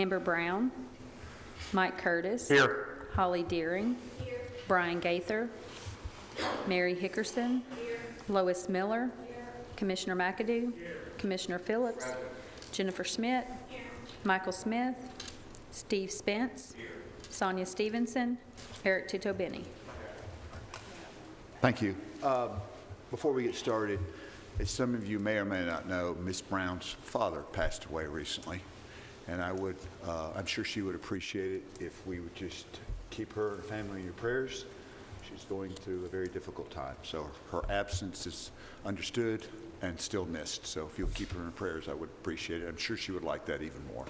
Amber Brown. Mike Curtis. Here. Holly Deering. Here. Brian Gaither. Mary Hickerson. Here. Lois Miller. Here. Commissioner McAdoo. Here. Commissioner Phillips. Present. Jennifer Schmidt. Here. Michael Smith. Steve Spence. Here. Sonia Stevenson. Eric Tutobeni. Thank you. Before we get started, as some of you may or may not know, Ms. Brown's father passed away recently, and I'm sure she would appreciate it if we would just keep her and her family in your prayers. She's going through a very difficult time, so her absence is understood and still missed. So if you'll keep her in prayers, I would appreciate it. I'm sure she would like that even more.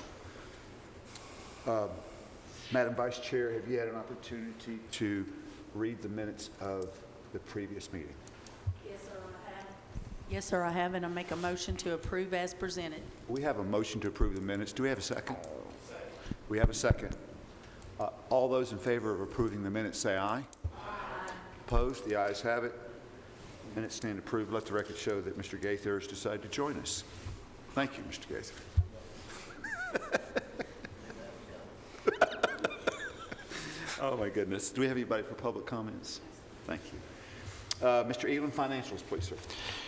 Madam Vice Chair, have you had an opportunity to read the minutes of the previous meeting? Yes, sir, I have, and I make a motion to approve as presented. We have a motion to approve the minutes. Do we have a second? We have a second. All those in favor of approving the minutes say aye. Aye. Opposed? The ayes have it. Minutes stand approved. Let the record show that Mr. Gaither has decided to join us. Thank you, Mr. Gaither. Oh, my goodness. Do we have anybody for public comments? Thank you. Mr. Elam, financials, please, sir.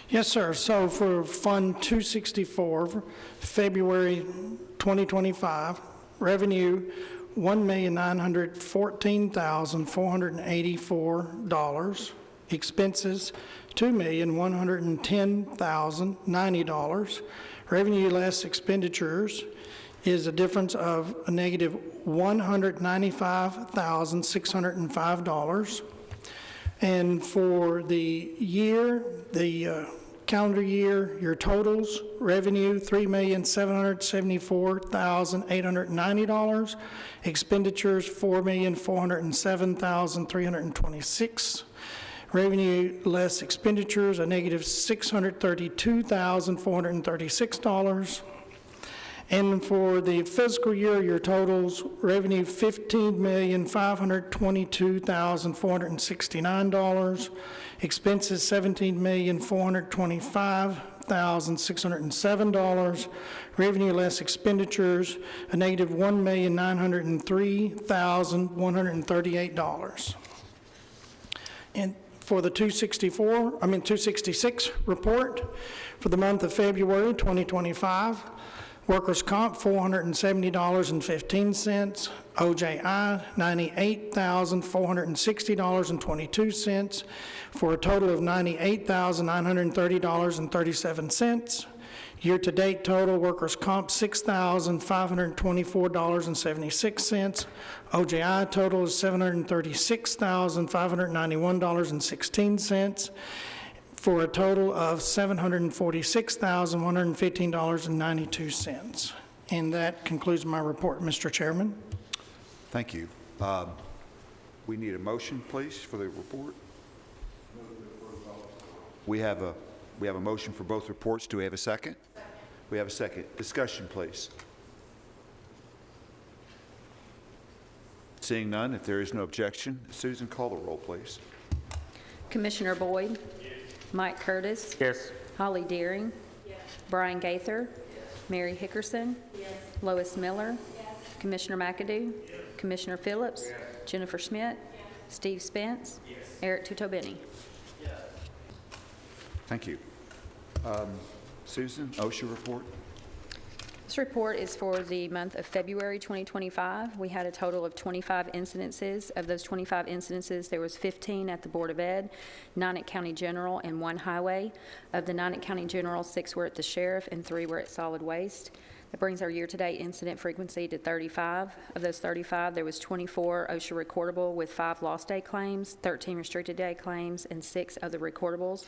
Yes, sir. So for Fund 264, February 2025, revenue $1,914,484. Expenses $2,110,090. Revenue less expenditures is a difference of a negative $195,605. And for the year, the calendar year, your totals, revenue $3,774,890, expenditures $4,407,326, revenue less expenditures, a negative $632,436. And for the fiscal year, your totals, revenue $15,522,469, expenses $17,425,607, revenue less expenditures, a negative $1,903,138. And for the 266 report for the month of February 2025, workers' comp, $470.15. OJI, $98,460.22, for a total of $98,930.37. Year-to-date total, workers' comp, $6,524.76. OJI total is $736,591.16. for a total of $746,115.92. And that concludes my report, Mr. Chairman. Thank you. We need a motion, please, for the report. We have a motion for both reports. Do we have a second? We have a second. Discussion, please. Seeing none, if there is no objection, Susan, call the roll, please. Commissioner Boyd. Mike Curtis. Yes. Holly Deering. Yes. Brian Gaither. Yes. Mary Hickerson. Yes. Lois Miller. Yes. Commissioner McAdoo. Yes. Commissioner Phillips. Yes. Jennifer Schmidt. Yes. Steve Spence. Yes. Eric Tutobeni. Yes. Thank you. Susan, OSHA report. This report is for the month of February 2025. We had a total of 25 incidences. Of those 25 incidences, there was 15 at the Board of Ed, 9 at County General, and 1 highway. Of the 9 at County General, 6 were at the Sheriff, and 3 were at Solid Waste. That brings our year-to-date incident frequency to 35. Of those 35, there was 24 OSHA recordable with 5 lost day claims, 13 restricted day claims, and 6 other recordables.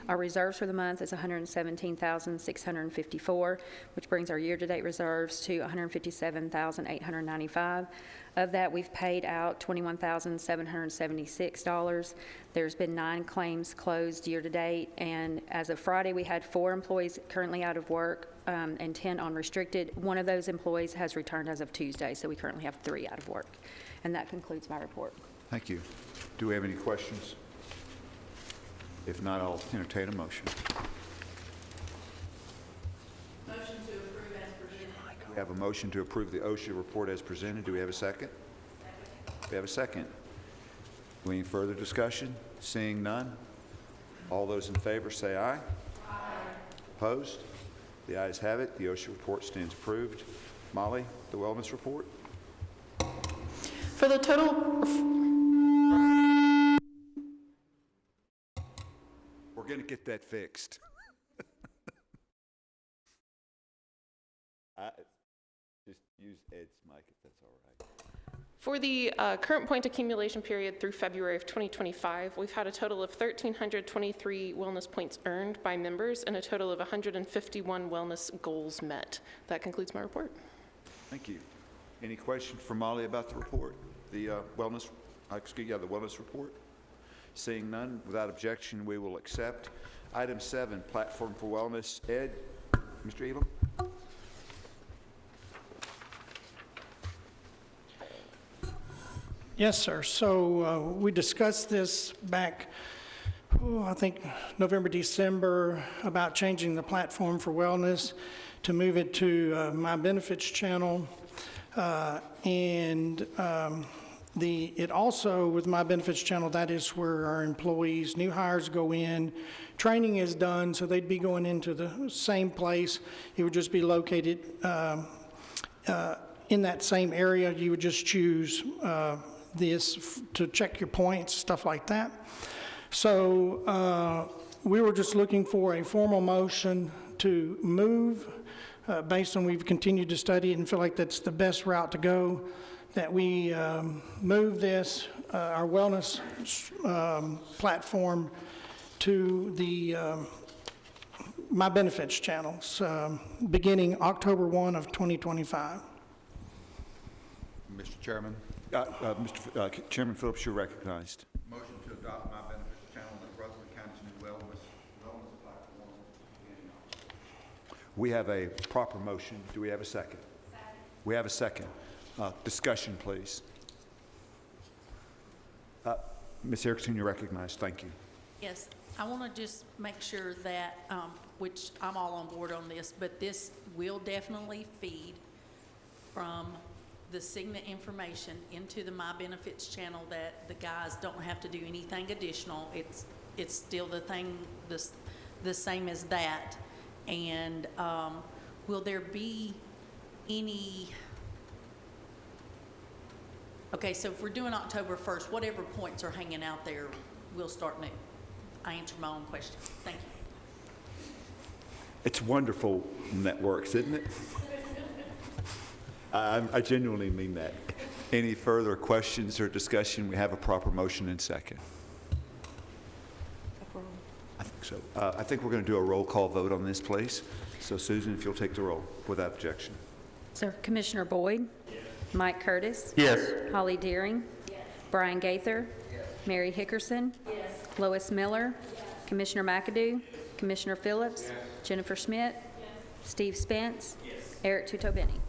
Our reserves for the month is $117,654, which brings our year-to-date reserves to $157,895. Of that, we've paid out $21,776. There's been 9 claims closed year-to-date, and as of Friday, we had 4 employees currently out of work and 10 on restricted. 1 of those employees has returned as of Tuesday, so we currently have 3 out of work. And that concludes my report. Thank you. Do we have any questions? If not, I'll entertain a motion. Motion to approve as presented. have a motion to approve the OSHA report as presented. Do we have a second? We have a second. Any further discussion? Seeing none. All those in favor say aye. Aye. Opposed? The ayes have it. The OSHA report stands approved. Molly, the wellness report? For the total, We're going to get that fixed. Just use Ed's mic if that's all right. for the current point accumulation period through February of 2025, we've had a total of 1,323 wellness points earned by members and a total of 151 wellness goals met. That concludes my report. Thank you. Any questions for Molly about the report? The the wellness report? Seeing none, without objection, we will accept. Item 7, Platform for Wellness. Ed, Mr. Elam? Yes, sir. So we discussed this back, I think, November, December, about changing the platform for wellness to move it to My Benefits channel. It also, with My Benefits channel, that is where our employees, new hires go in, training is done, so they'd be going into the same place. It would just be located in that same area. You would just choose this to check your points, stuff like that. So we were just looking for a formal motion to move based on we've continued to study it and feel like that's the best route to go, that we move this, our wellness platform to the My Benefits channels beginning October 1 of 2025. Mr. Chairman. Chairman Phillips, you're recognized. Motion to adopt My Benefits channel in Rutherford County's new wellness platform. We have a proper motion. Do we have a second? Second. We have a second. Discussion, please. Ms. Erickson, you're recognized. Thank you. Yes, I want to just make sure that, which I'm all on board on this, but this will definitely feed from the Cigna information into the My Benefits channel, that the guys don't have to do anything additional. It's still the same as that. And will there be any? Okay, so if we're doing October 1st, whatever points are hanging out there, we'll start new. I answered my own question. Thank you. It's wonderful when that works, isn't it? I genuinely mean that. Any further questions or discussion? We have a proper motion and second. I think so. I think we're going to do a roll call vote on this, please. So, Susan, if you'll take the roll without objection. Sir, Commissioner Boyd? Yes. Mike Curtis? Yes. Holly Deering? Yes. Brian Gaither? Yes. Mary Hickerson? Yes. Lois Miller? Yes. Commissioner McAdoo? Yes. Commissioner Phillips? Yes. Jennifer Schmidt? Yes. Steve Spence? Yes. Eric Tutobeni?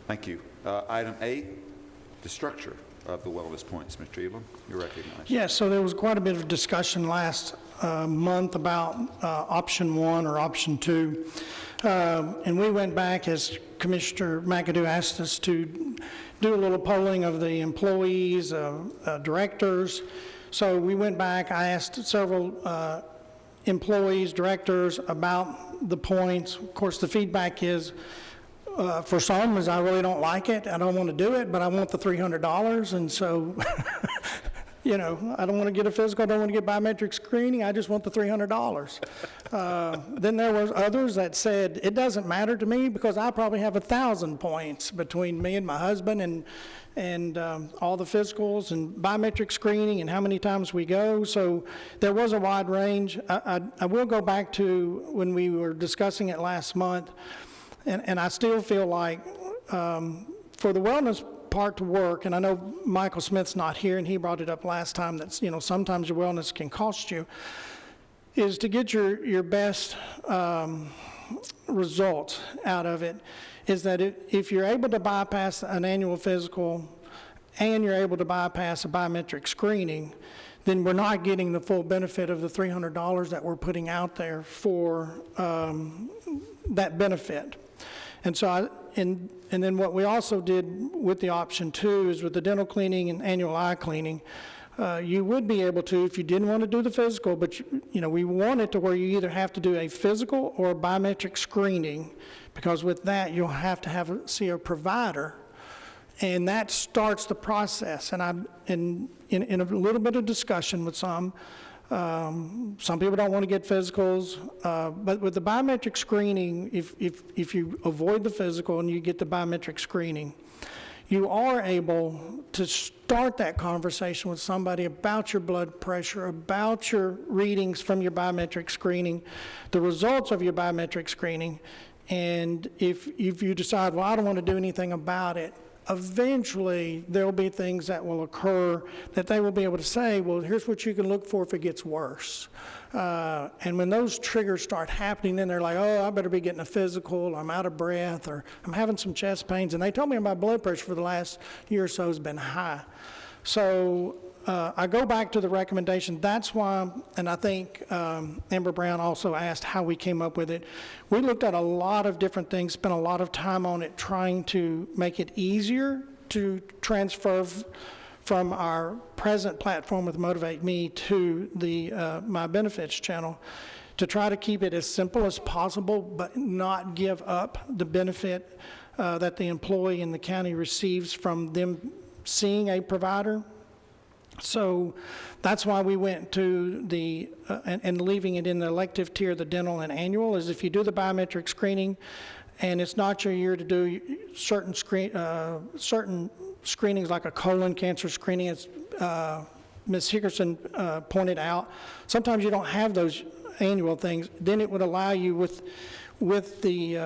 Thank you. Item 8, the structure of the wellness points. Mr. Elam, you're recognized. Yes, so there was quite a bit of discussion last month about option 1 or option 2. And we went back, as Commissioner McAdoo asked us to do a little polling of the employees, directors. So we went back, I asked several employees, directors about the points. Of course, the feedback is, for some, is I really don't like it. I don't want to do it, but I want the $300. And so, I don't want to get a physical. I don't want to get biometric screening. I just want the $300. Then there was others that said, it doesn't matter to me because I probably have 1,000 points between me and my husband and all the physicals and biometric screening and how many times we go. So there was a wide range. I will go back to when we were discussing it last month. And I still feel like for the wellness part to work, and I know Michael Smith's not here, and he brought it up last time, that sometimes your wellness can cost you, is to get your best results out of it, is that if you're able to bypass an annual physical and you're able to bypass a biometric screening, then we're not getting the full benefit of the $300 that we're putting out there for that benefit. And so, and then what we also did with the option 2 is with the dental cleaning and annual eye cleaning, you would be able to, if you didn't want to do the physical, but we want it to where you either have to do a physical or a biometric screening, because with that, you'll have to see a provider, and that starts the process. And I'm in a little bit of discussion with some people don't want to get physicals, but with the biometric screening, if you avoid the physical and you get the biometric screening, you are able to start that conversation with somebody about your blood pressure, about your readings from your biometric screening, the results of your biometric screening, and if you decide, well, I don't want to do anything about it, eventually there'll be things that will occur that they will be able to say, well, here's what you can look for if it gets worse. And when those triggers start happening, then they're like, oh, I better be getting a physical, I'm out of breath, or I'm having some chest pains. And they told me my blood pressure for the last year or so has been high. So I go back to the recommendation. That's why, and I think Amber Brown also asked how we came up with it. We looked at a lot of different things, spent a lot of time on it, trying to make it easier to transfer from our present platform with Motivate Me to the My Benefits channel, to try to keep it as simple as possible, but not give up the benefit that the employee in the county receives from them seeing a provider. So that's why we went to the, and leaving it in the elective tier, the dental and annual, is if you do the biometric screening, and it's not your year to do certain screenings like a colon cancer screening, as Ms. Hickerson pointed out, sometimes you don't have those annual things, then it would allow you with the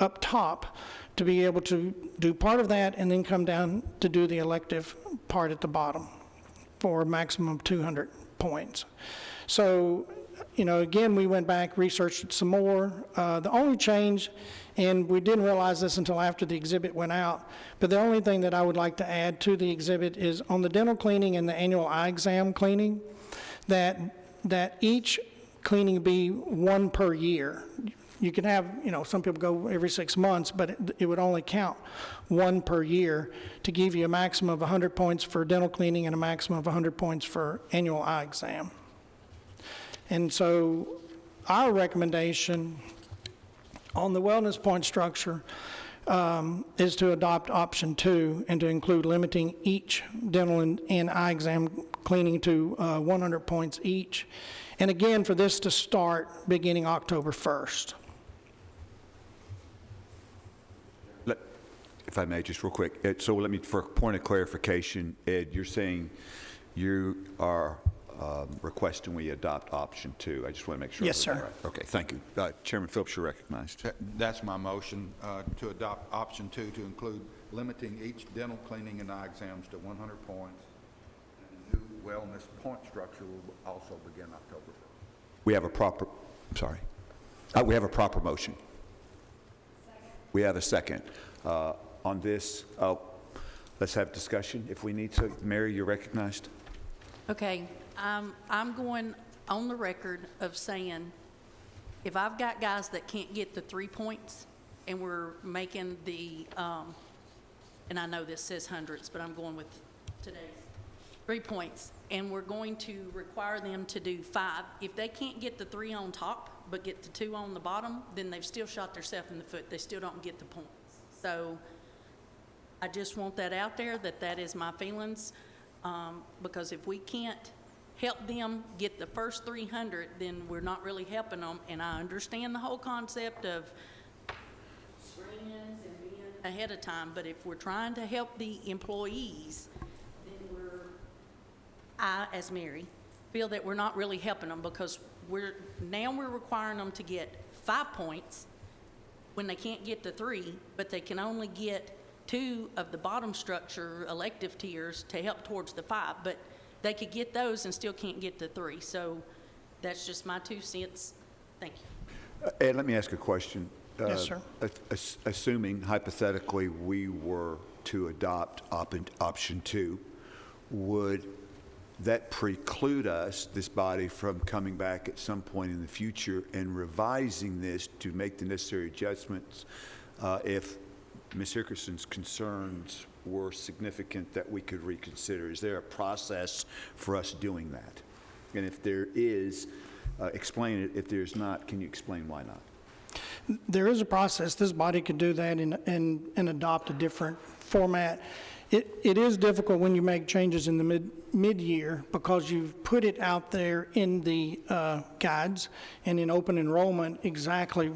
up top to be able to do part of that and then come down to do the elective part at the bottom for a maximum of 200 points. So, again, we went back, researched it some more. The only change, and we didn't realize this until after the exhibit went out, but the only thing that I would like to add to the exhibit is on the dental cleaning and the annual eye exam cleaning, that each cleaning be one per year. You can have, some people go every 6 months, but it would only count one per year to give you a maximum of 100 points for dental cleaning and a maximum of 100 points for annual eye exam. And so our recommendation on the wellness point structure is to adopt option 2 and to include limiting each dental and eye exam cleaning to 100 points each. And again, for this to start beginning October 1st. If I may, just real quick. Ed, so let me, for a point of clarification, Ed, you're saying you are requesting we adopt option 2. I just want to make sure. Yes, sir. Right. Okay, thank you. Chairman Phillips, you're recognized. That's my motion, to adopt option 2 to include limiting each dental cleaning and eye exams to 100 points. And the new wellness point structure will also begin October 1st. We have a proper, we have a proper motion. Second. We have a second. On this, let's have discussion if we need to. Mary, you're recognized. Okay, I'm going on the record of saying, if I've got guys that can't get the 3 points, and we're making the, and I know this says hundreds, but I'm going with today's 3 points, and we're going to require them to do 5. If they can't get the 3 on top, but get the 2 on the bottom, then they've still shot themselves in the foot. They still don't get the points. So I just want that out there, that is my feelings, because if we can't help them get the first 300, then we're not really helping them. And I understand the whole concept of screenings and being ahead of time, but if we're trying to help the employees, then I, as Mary, feel that we're not really helping them, because we're requiring them to get 5 points when they can't get the 3, but they can only get 2 of the bottom structure elective tiers to help towards the 5, but they could get those and still can't get the 3. So that's just my 2 cents. Thank you. Ed, let me ask a question. Yes, sir. Assuming hypothetically we were to adopt option 2, would that preclude us, this body, from coming back at some point in the future and revising this to make the necessary adjustments if Ms. Hickerson's concerns were significant that we could reconsider. Is there a process for us doing that? And if there is, explain it. If there's not, can you explain why not? There is a process. This body could do that and adopt a different format. It is difficult when you make changes in the mid-year because you've put it out there in the guides and in open enrollment exactly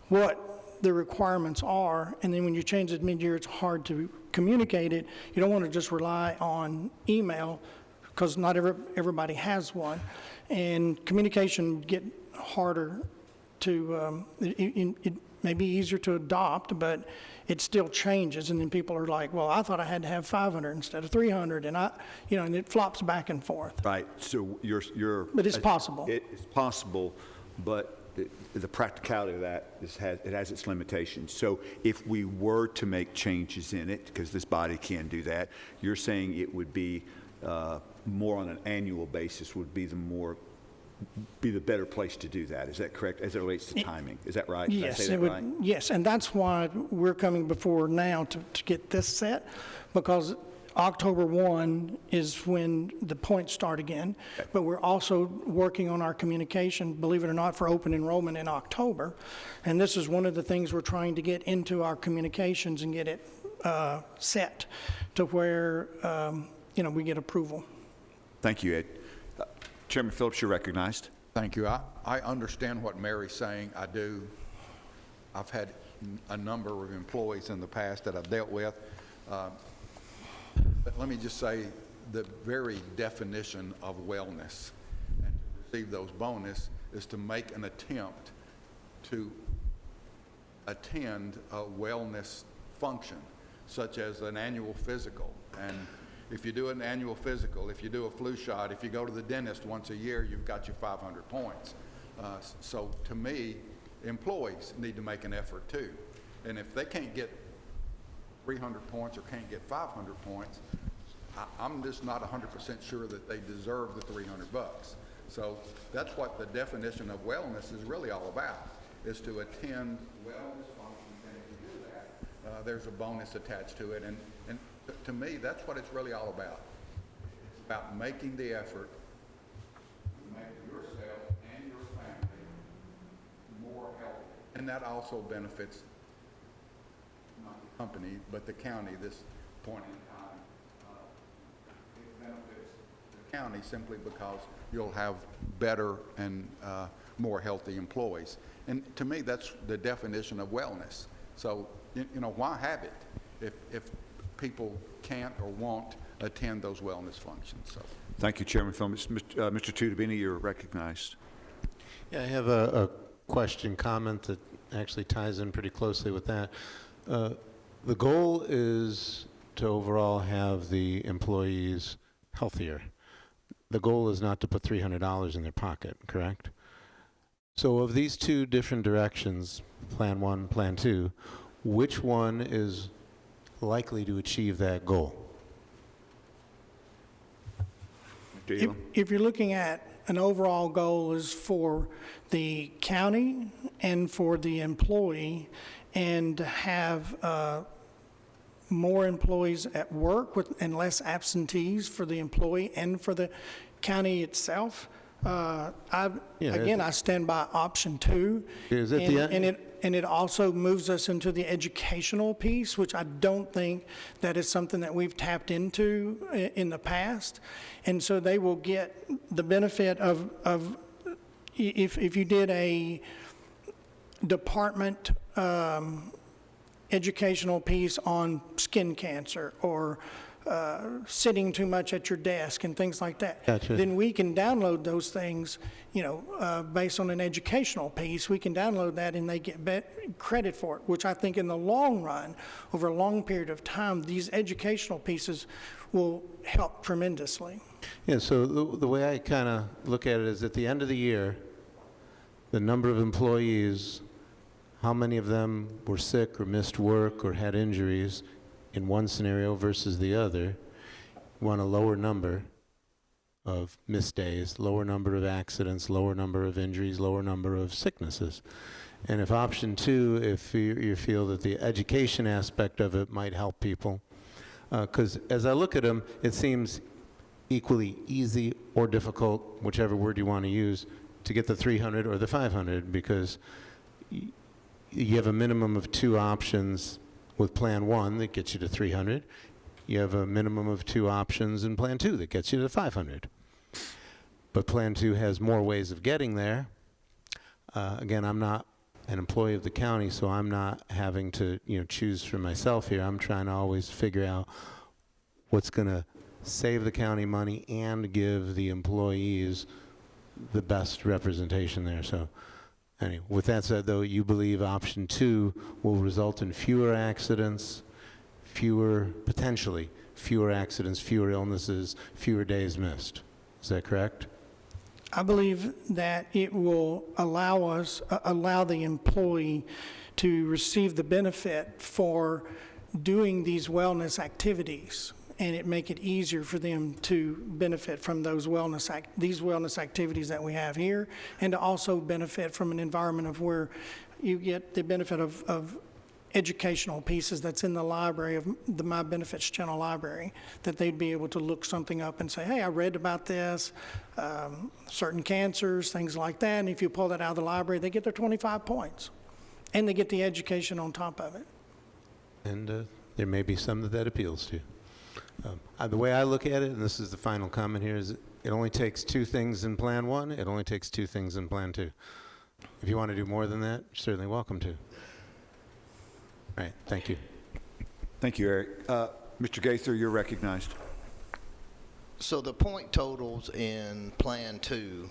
what the requirements are, and then when you change it mid-year, it's hard to communicate it. You don't want to just rely on email because not everybody has one, and communication get harder to, it may be easier to adopt, but it still changes, and then people are like, well, I thought I had to have 500 instead of 300, and and it flops back and forth. Right, so you're... But it's possible. It's possible, but the practicality of that it has its limitations. So if we were to make changes in it, because this body can do that, you're saying it would be more on an annual basis would be the better place to do that. Is that correct, as it relates to timing? Is that right? Did I Yes, say that right? yes, and that's why we're coming before now to get this set, because October 1 is when the points start again, but we're also working on our communication, believe it or not, for open enrollment in October, and this is one of the things we're trying to get into our communications and get it set to where, we get approval. Thank you, Ed. Chairman Phillips, you're recognized. Thank you. I understand what Mary's saying. I do. I've had a number of employees in the past that I've dealt with. But let me just say the very definition of wellness and to receive those bonus is to make an attempt to attend a wellness function, such as an annual physical. And if you do an annual physical, if you do a flu shot, if you go to the dentist once a year, you've got your 500 points. So to me, employees need to make an effort too. And if they can't get 300 points or can't get 500 points, I'm just not 100% sure that they deserve the 300 bucks. So that's what the definition of wellness is really all about, is to attend wellness functions, and if you do that, there's a bonus attached to it. And to me, that's what it's really all about. It's about making the effort to make yourself and your family more healthy. And that also benefits not the company, but the county this point in time. It benefits the county simply because you'll have better and more healthy employees. And to me, that's the definition of wellness. So, why have it if people can't or won't attend those wellness functions? So, Thank you, Chairman Phillips. Mr. Tudabini, you're recognized. Yeah, I have a question, comment that actually ties in pretty closely with that. The goal is to overall have the employees healthier. The goal is not to put $300 in their pocket, correct? So of these two different directions, Plan 1, Plan 2, which one is likely to achieve that goal? If you're looking at an overall goal is for the county and for the employee, and to have more employees at work and less absentees for the employee and for the county itself, I stand by option 2. Is it the end? And it also moves us into the educational piece, which I don't think that is something that we've tapped into in the past. And so they will get the benefit of if you did a department educational piece on skin cancer or sitting too much at your desk and things like that. Gotcha. Then we can download those things, based on an educational piece. We can download that and they get credit for it, which I think in the long run, over a long period of time, these educational pieces will help tremendously. Yeah, so the way I kind of look at it is at the end of the year, the number of employees, how many of them were sick or missed work or had injuries in one scenario versus the other. You want a lower number of missed days, lower number of accidents, lower number of injuries, lower number of sicknesses. And if option 2, if you feel that the education aspect of it might help people, because as I look at them, it seems equally easy or difficult, whichever word you want to use, to get the 300 or the 500, because you have a minimum of 2 options with Plan 1 that gets you to 300. You have a minimum of 2 options in Plan 2 that gets you to 500. But Plan 2 has more ways of getting there. Again, I'm not an employee of the county, so I'm not having to, choose for myself here. I'm trying to always figure out what's going to save the county money and give the employees the best representation there. So anyway, with that said, though, you believe option 2 will result in fewer accidents, potentially fewer accidents, fewer illnesses, fewer days missed. Is that correct? I believe that it will allow the employee to receive the benefit for doing these wellness activities, and it make it easier for them to benefit from these wellness activities that we have here, and to also benefit from an environment of where you get the benefit of educational pieces that's in the library of the My Benefits Channel library, that they'd be able to look something up and say, hey, I read about this, certain cancers, things like that, and if you pull that out of the library, they get their 25 points, and they get the education on top of it. And there may be some that appeals to. The way I look at it, and this is the final comment here, is it only takes 2 things in Plan 1, it only takes 2 things in Plan 2. If you want to do more than that, you're certainly welcome to. All right, thank you. Thank you, Eric. Mr. Gaither, you're recognized. So the point totals in Plan 2,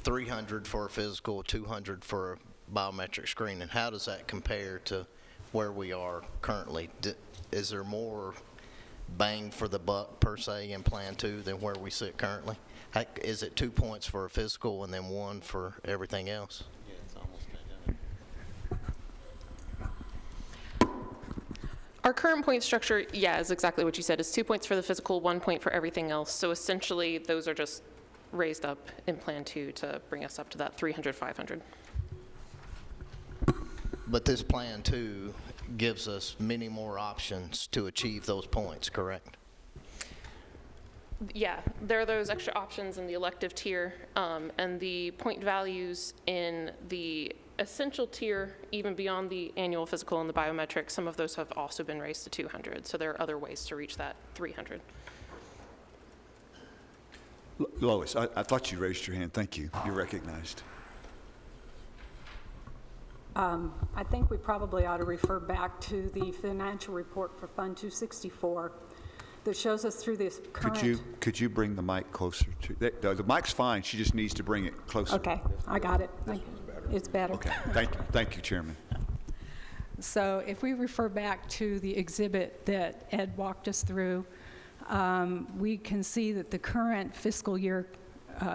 300 for a physical, 200 for a biometric screening, how does that compare to where we are currently? Is there more bang for the buck, per se, in Plan 2 than where we sit currently? Is it 2 points for a physical and then 1 for everything else? Yeah, it's almost identical. Our current point structure, is exactly what you said. It's 2 points for the physical, 1 point for everything else. So essentially, those are just raised up in Plan 2 to bring us up to that 300, 500. But this Plan 2 gives us many more options to achieve those points, correct? Yeah, there are those extra options in the elective tier, and the point values in the essential tier, even beyond the annual physical and the biometric, some of those have also been raised to 200. So there are other ways to reach that 300. Lois, I thought you raised your hand. Thank you. You're recognized. I think we probably ought to refer back to the financial report for Fund 264 that shows us through this current... Could you bring the mic closer to... The mic's fine. She just needs to bring it closer. Okay, I got it. It's better. Okay. Thank you, Chairman. So if we refer back to the exhibit that Ed walked us through, we can see that the current fiscal year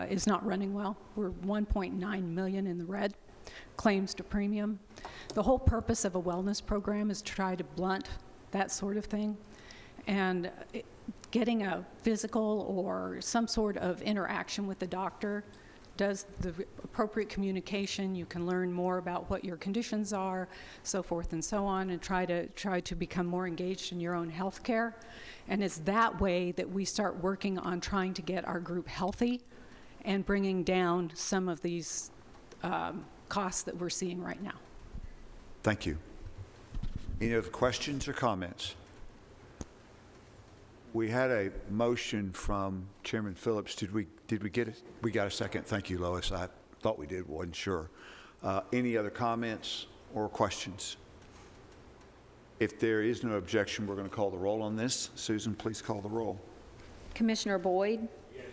is not running well. We're 1.9 million in the red, claims to premium. The whole purpose of a wellness program is to try to blunt that sort of thing. And getting a physical or some sort of interaction with the doctor does the appropriate communication. You can learn more about what your conditions are, so forth and so on, and try to become more engaged in your own health care. And it's that way that we start working on trying to get our group healthy and bringing down some of these costs that we're seeing right now. Thank you. Any other questions or comments? We had a motion from Chairman Phillips. Did we get it? We got a second. Thank you, Lois. I thought we did, wasn't sure. Any other comments or questions? If there is no objection, we're going to call the roll on this. Susan, please call the roll. Commissioner Boyd? Yes.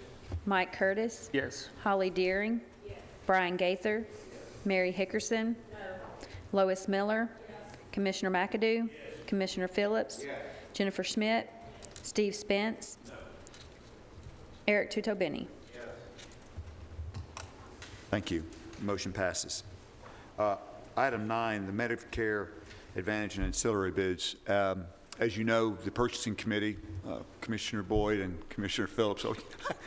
Mike Curtis? Yes. Holly Deering? Yes. Brian Gaither? Yes. Mary Hickerson? No. Lois Miller? Yes. Commissioner McAdoo? Yes. Commissioner Phillips? Yes. Jennifer Schmidt? Steve Spence? No. Eric Tutobeni? Yes. Thank you. Motion passes. Item 9, the Medicare Advantage and Ancillary bids. As you know, the Purchasing Committee, Commissioner Boyd and Commissioner Phillips,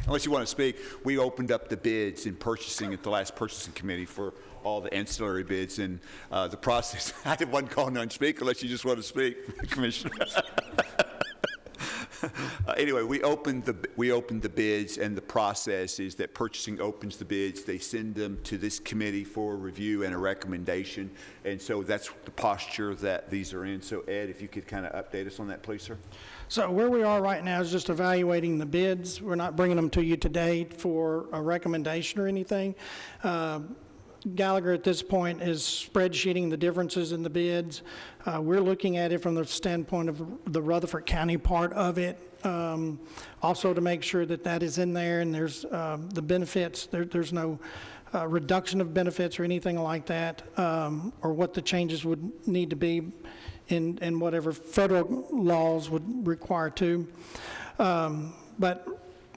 unless you want to speak, we opened up the bids in purchasing at the last Purchasing Committee for all the ancillary bids and the process. I wasn't calling on speak unless you just want to speak, Commissioner. Anyway, we opened the bids, and the process is that purchasing opens the bids. They send them to this committee for review and a recommendation, and so that's the posture that these are in. So, Ed, if you could kind of update us on that, please, sir. So where we are right now is just evaluating the bids. We're not bringing them to you today for a recommendation or anything. Gallagher at this point is spreadsheeting the differences in the bids. We're looking at it from the standpoint of the Rutherford County part of it, also to make sure that that is in there and there's the benefits. There's no reduction of benefits or anything like that, or what the changes would need to be in whatever federal laws would require to. But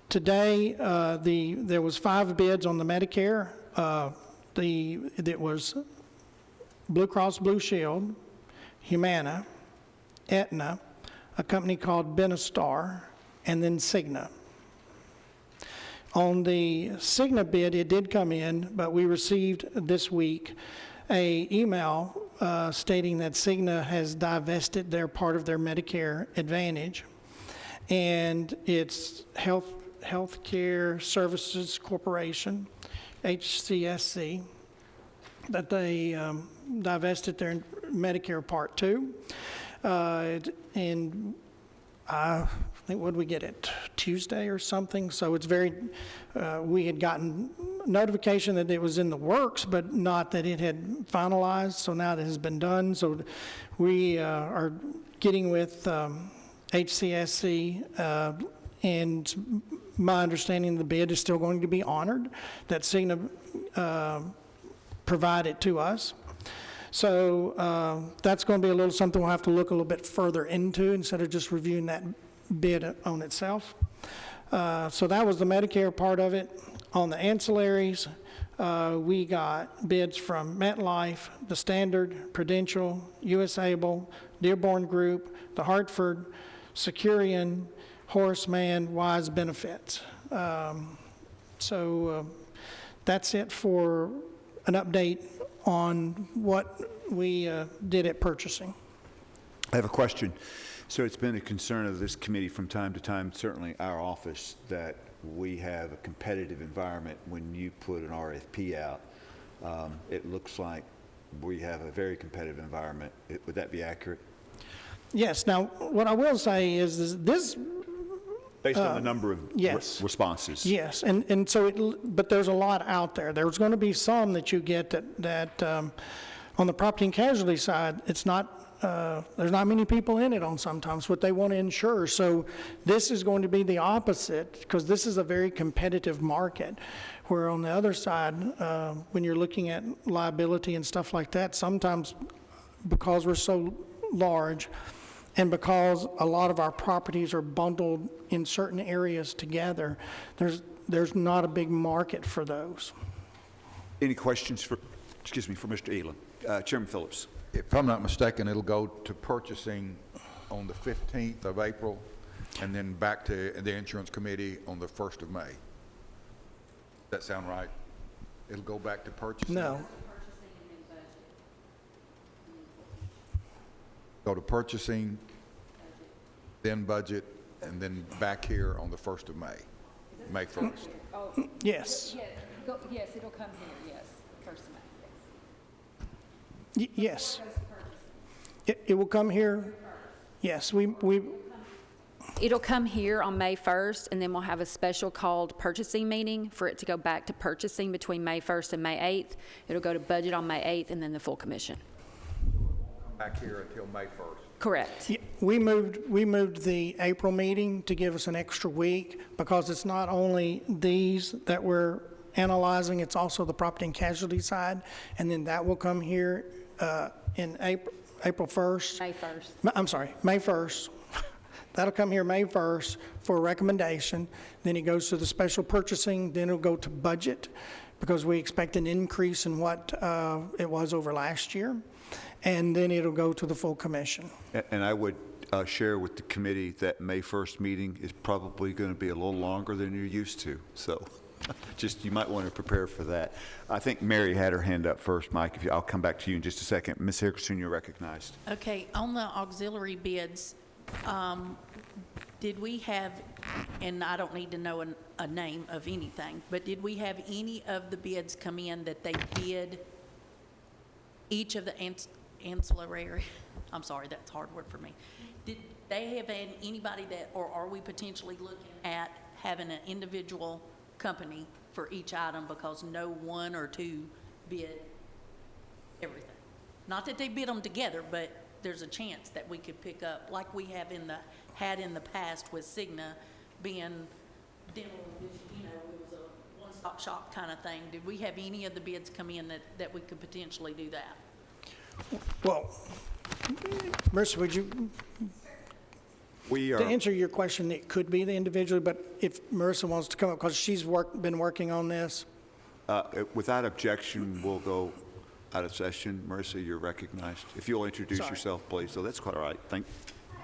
today, there was 5 bids on the Medicare. It was Blue Cross Blue Shield, Humana, Aetna, a company called Benestar, and then Cigna. On the Cigna bid, it did come in, but we received this week a email stating that Cigna has divested their part of their Medicare Advantage, and it's Healthcare Services Corporation, HCSC, that they divested their Medicare Part 2. And I think, what did we get it, Tuesday or something? So it's very, we had gotten notification that it was in the works, but not that it had finalized. So now that has been done. So we are getting with HCSC, and my understanding the bid is still going to be honored, that Cigna provided to us. So that's going to be a little something we'll have to look a little bit further into instead of just reviewing that bid on itself. So that was the Medicare part of it. On the ancillaries, we got bids from MetLife, The Standard, Prudential, USAble, Dearborn Group, The Hartford, Securian, Horace Mann, Wise Benefits. So that's it for an update on what we did at purchasing. I have a question. So it's been a concern of this committee from time to time, certainly our office, that we have a competitive environment when you put an RFP out. It looks like we have a very competitive environment. Would that be accurate? Yes. Now, what I will say is this. Based on the number of yes. Responses. Yes, and so, but there's a lot out there. There's going to be some that you get that on the property and casualty side, it's not, there's not many people in it on sometimes what they want to insure. So this is going to be the opposite, because this is a very competitive market, where on the other side, when you're looking at liability and stuff like that, sometimes because we're so large, and because a lot of our properties are bundled in certain areas together, there's not a big market for those. Any questions for Mr. Elam? Chairman Phillips. If I'm not mistaken, it'll go to purchasing on the 15th of April, and then back to the insurance committee on the 1st of May. Does that sound right? It'll go back to purchasing? No. Go to purchasing, then budget, and then back here on the 1st of May, May 1st. Yes. Yes, it'll come here, yes, first of May, yes. Yes. It will come here. Yes, we. It'll come here on May 1st, and then we'll have a special called purchasing meeting for it to go back to purchasing between May 1st and May 8th. It'll go to budget on May 8th, and then the full commission. Back here until May 1st. Correct. We moved the April meeting to give us an extra week, because it's not only these that we're analyzing, it's also the property and casualty side, and then that will come here in April 1st. May 1st. I'm sorry, May 1st. That'll come here May 1st for a recommendation. Then it goes to the special purchasing. Then it'll go to budget, because we expect an increase in what it was over last year. And then it'll go to the full commission. And I would share with the committee that May 1st meeting is probably going to be a little longer than you're used to. So just, you might want to prepare for that. I think Mary had her hand up first, Mike. I'll come back to you in just a second. Ms. Hickerson, you're recognized. Okay, on the auxiliary bids, did we have, and I don't need to know a name of anything, but did we have any of the bids come in that they bid each of the ancillary, I'm sorry, that's a hard word for me. Did they have had anybody that, or are we potentially looking at having an individual company for each item because no one or two bid everything? Not that they bid them together, but there's a chance that we could pick up, like we have had in the past with Cigna being dental, you know, it was a one-stop shop kind of thing. Did we have any of the bids come in that we could potentially do that? Well, Marissa, would you, We to are, answer your question, it could be the individual, but if Marissa wants to come up, because she's been working on this. without objection, we'll go out of session. Marissa, you're recognized. If you'll introduce Sorry. yourself, please. So that's quite all right.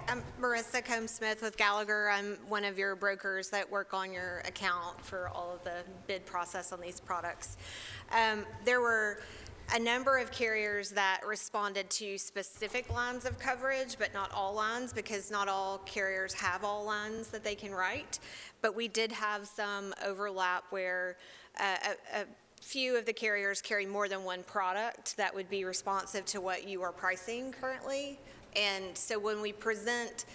I'm Marissa Combs-Smith with Gallagher. I'm one of your brokers that work on your account for all of the bid process on these products. There were a number of carriers that responded to specific lines of coverage, but not all lines, because not all carriers have all lines that they can write. But we did have some overlap where a few of the carriers carry more than one product that would be responsive to what you are pricing currently. And so when we present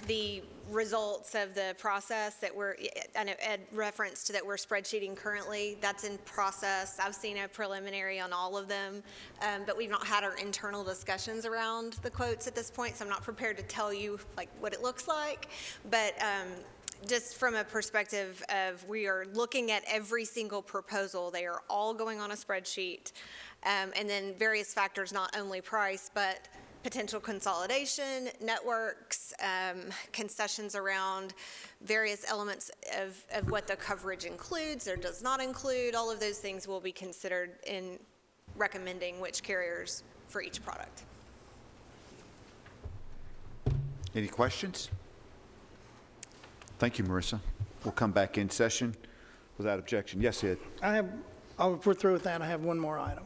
the results of the process that I know Ed referenced that we're spreadsheeting currently, that's in process. I've seen a preliminary on all of them, but we've not had our internal discussions around the quotes at this point, so I'm not prepared to tell you like what it looks like. But just from a perspective of we are looking at every single proposal, they are all going on a spreadsheet, and then various factors, not only price, but potential consolidation, networks, concessions around various elements of what the coverage includes or does not include. All of those things will be considered in recommending which carriers for each product. Any questions? Thank you, Marissa. We'll come back in session without objection. Yes, Ed? If we're through with that, I have one more item.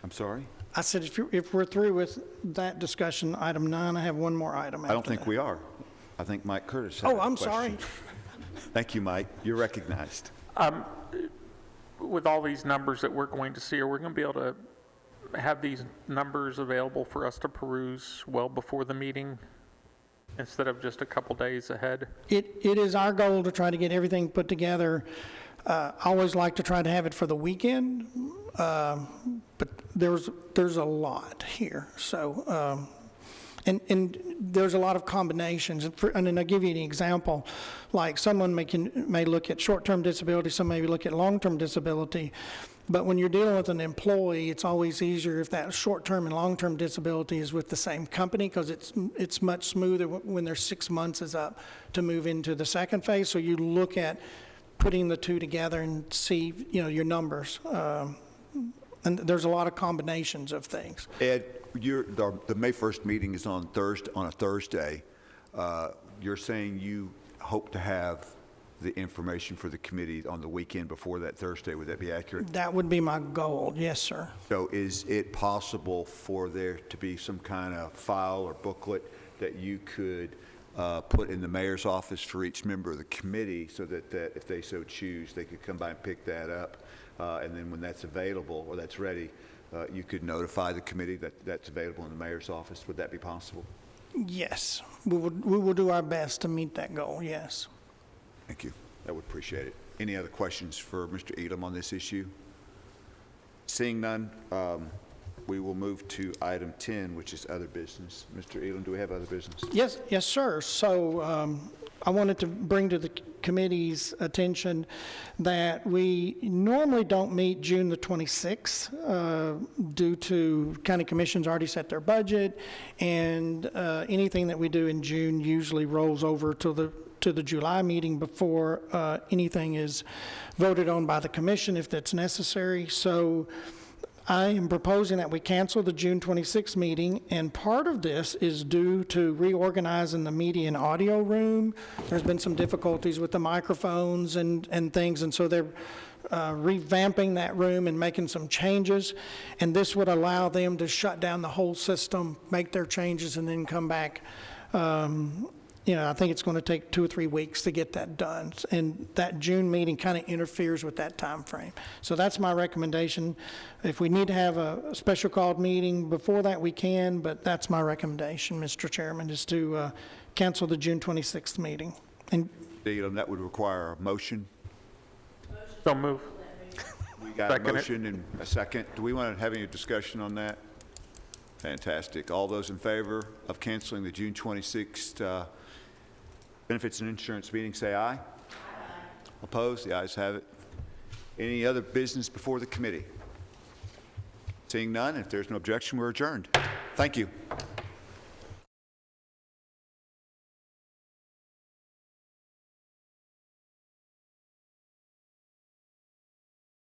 I'm sorry? I said, if we're through with that discussion, item 9, I have one more item I don't after think that. we are. I think Mike Curtis had a Oh, I'm question. sorry. Thank you, Mike. You're recognized. With all these numbers that we're going to see, are we going to be able to have these numbers available for us to peruse well before the meeting instead of just a couple days ahead? It is our goal to try to get everything put together. I always like to try to have it for the weekend, but there's a lot here. So, and there's a lot of combinations. And then I'll give you an example. Like someone may look at short-term disability, some may look at long-term disability. But when you're dealing with an employee, it's always easier if that short-term and long-term disability is with the same company, because it's much smoother when their 6 months is up to move into the second phase. So you look at putting the two together and see, your numbers. And there's a lot of combinations of things. Ed, the May 1st meeting is on a Thursday. You're saying you hope to have the information for the committee on the weekend before that Thursday. Would that be accurate? That would be my goal, yes, sir. So is it possible for there to be some kind of file or booklet that you could put in the mayor's office for each member of the committee, so that if they so choose, they could come by and pick that up? And then when that's available or that's ready, you could notify the committee that that's available in the mayor's office. Would that be possible? Yes, we will do our best to meet that goal, yes. Thank you. I would appreciate it. Any other questions for Mr. Elam on this issue? Seeing none, we will move to item 10, which is other business. Mr. Elam, do we have other business? Yes, sir. So I wanted to bring to the committee's attention that we normally don't meet June the 26th due to county commissions already set their budget, and anything that we do in June usually rolls over to the July meeting before anything is voted on by the commission, if that's necessary. So I am proposing that we cancel the June 26th meeting, and part of this is due to reorganizing the media and audio room. There's been some difficulties with the microphones and things, and so they're revamping that room and making some changes, and this would allow them to shut down the whole system, make their changes, and then come back. I think it's going to take 2 or 3 weeks to get that done, and that June meeting kind of interferes with that time frame. So that's my recommendation. If we need to have a special called meeting before that, we can, but that's my recommendation, Mr. Chairman, is to cancel the June 26th meeting. And That would require a motion. So move. We got a Second it. motion and a second. Do we want to have any discussion on that? Fantastic. All those in favor of canceling the June 26th Benefits and Insurance meeting, say aye. Aye. Opposed? The ayes have it. Any other business before the committee? Seeing none, if there's no objection, we're adjourned. Thank you.